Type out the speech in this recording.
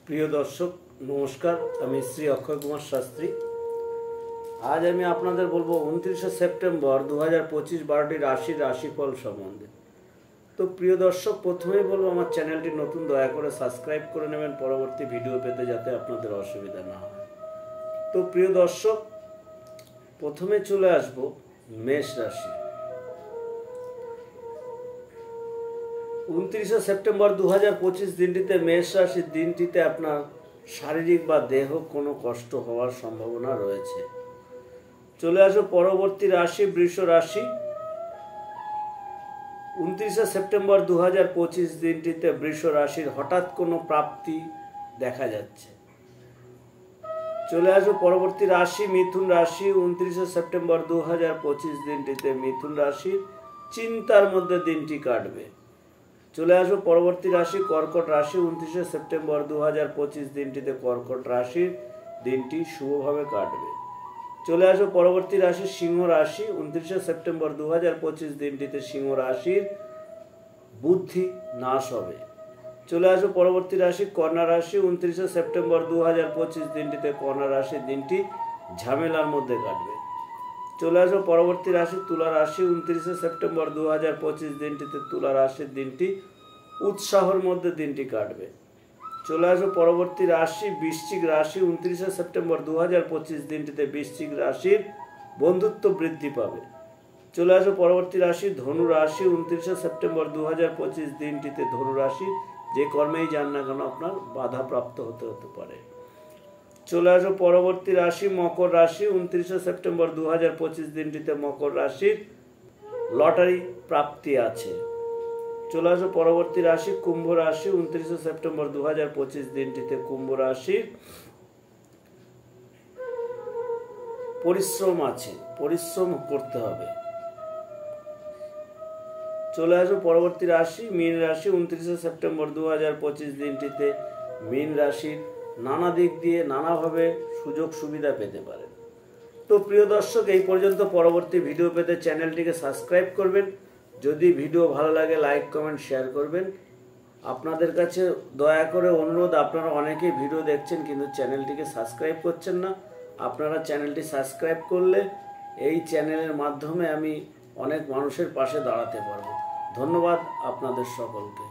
প্রিয় দর্শক নমস্কার, আমি শ্রী অক্ষয় কুমার শাস্ত্রী। আজ আমি আপনাদের বলবো 29শে সেপ্টেম্বর 2025 12টি রাশির রাশিফল সম্বন্ধে। তো প্রিয় দর্শক, প্রথমেই বলবো আমার চ্যানেলটি নতুন, দয়া করে সাবস্ক্রাইব করে নেবেন পরবর্তী ভিডিও পেতে, যাতে আপনাদের অসুবিধা না হয়। তো প্রিয় দর্শক, প্রথমে চলে আসবো মেষ রাশি। 29শে সেপ্টেম্বর 2025 দিনটিতে মেষ রাশির দিনটিতে আপনার শারীরিক বা দেহ কোনো কষ্ট হওয়ার সম্ভাবনা রয়েছে। চলে আসো পরবর্তী রাশি বৃষ রাশি। 29শে সেপ্টেম্বর 2025 দিনটিতে বৃষ রাশির হঠাৎ কোনো প্রাপ্তি দেখা যাচ্ছে। চলে আসো পরবর্তী রাশি মিথুন রাশি। 29শে সেপ্টেম্বর 2025 দিনটিতে মিথুন রাশির চিন্তার মধ্যে দিনটি কাটবে। চলে আসো পরবর্তী রাশি কর্কট রাশি। 29শে সেপ্টেম্বর 2025 দিনটিতে কর্কট রাশির দিনটি শুভভাবে কাটবে। চলে আসো পরবর্তী রাশি সিংহ রাশি। 29শে সেপ্টেম্বর 2025 দিনটিতে সিংহ রাশির বুদ্ধি নাশ হবে। চলে আসো পরবর্তী রাশি কন্যা রাশি। 29শে সেপ্টেম্বর 2025 দিনটিতে কন্যা রাশির দিনটি ঝামেলার মধ্যে কাটবে। চলে আসো পরবর্তী রাশি তুলা রাশি। 29শে সেপ্টেম্বর 2025 দিনটিতে তুলা রাশির দিনটি উৎসাহের মধ্যে দিনটি কাটবে। চলে আসো পরবর্তী রাশি বৃশ্চিক রাশি। 29শে সেপ্টেম্বর 2025 দিনটিতে বৃশ্চিক রাশির বন্ধুত্ব বৃদ্ধি পাবে। চলে আসো পরবর্তী রাশি ধনু রাশি। 29শে সেপ্টেম্বর 2025 দিনটিতে ধনু রাশি যে কর্মেই যান না কেন আপনার বাধাপ্রাপ্ত হতে পারে। চলে আসো পরবর্তী রাশি মকর রাশি। 29শে সেপ্টেম্বর 2025 দিনটিতে মকর রাশির লটারি প্রাপ্তি আছে। চলে আসো পরবর্তী রাশি কুম্ভ রাশি। 29শে সেপ্টেম্বর 2025 দিনটিতে কুম্ভ রাশির পরিশ্রম আছে, পরিশ্রম করতে হবে। চলে আসো পরবর্তী রাশি মীন রাশি। 29শে সেপ্টেম্বর 2025 দিনটিতে মীন রাশির নানা দিক দিয়ে নানাভাবে সুযোগ সুবিধা পেতে পারেন। তো প্রিয় দর্শক, এই পর্যন্ত। পরবর্তী ভিডিও পেতে চ্যানেলটিকে সাবস্ক্রাইব করবেন। যদি ভিডিও ভালো লাগে লাইক কমেন্ট শেয়ার করবেন। আপনাদের কাছে দয়া করে অনুরোধ, আপনারা অনেকেই ভিডিও দেখছেন কিন্তু চ্যানেলটিকে সাবস্ক্রাইব করছেন না। আপনারা চ্যানেলটি সাবস্ক্রাইব করলে এই চ্যানেলের মাধ্যমে আমি অনেক মানুষের পাশে দাঁড়াতে পারবো। ধন্যবাদ আপনাদের সকলকে।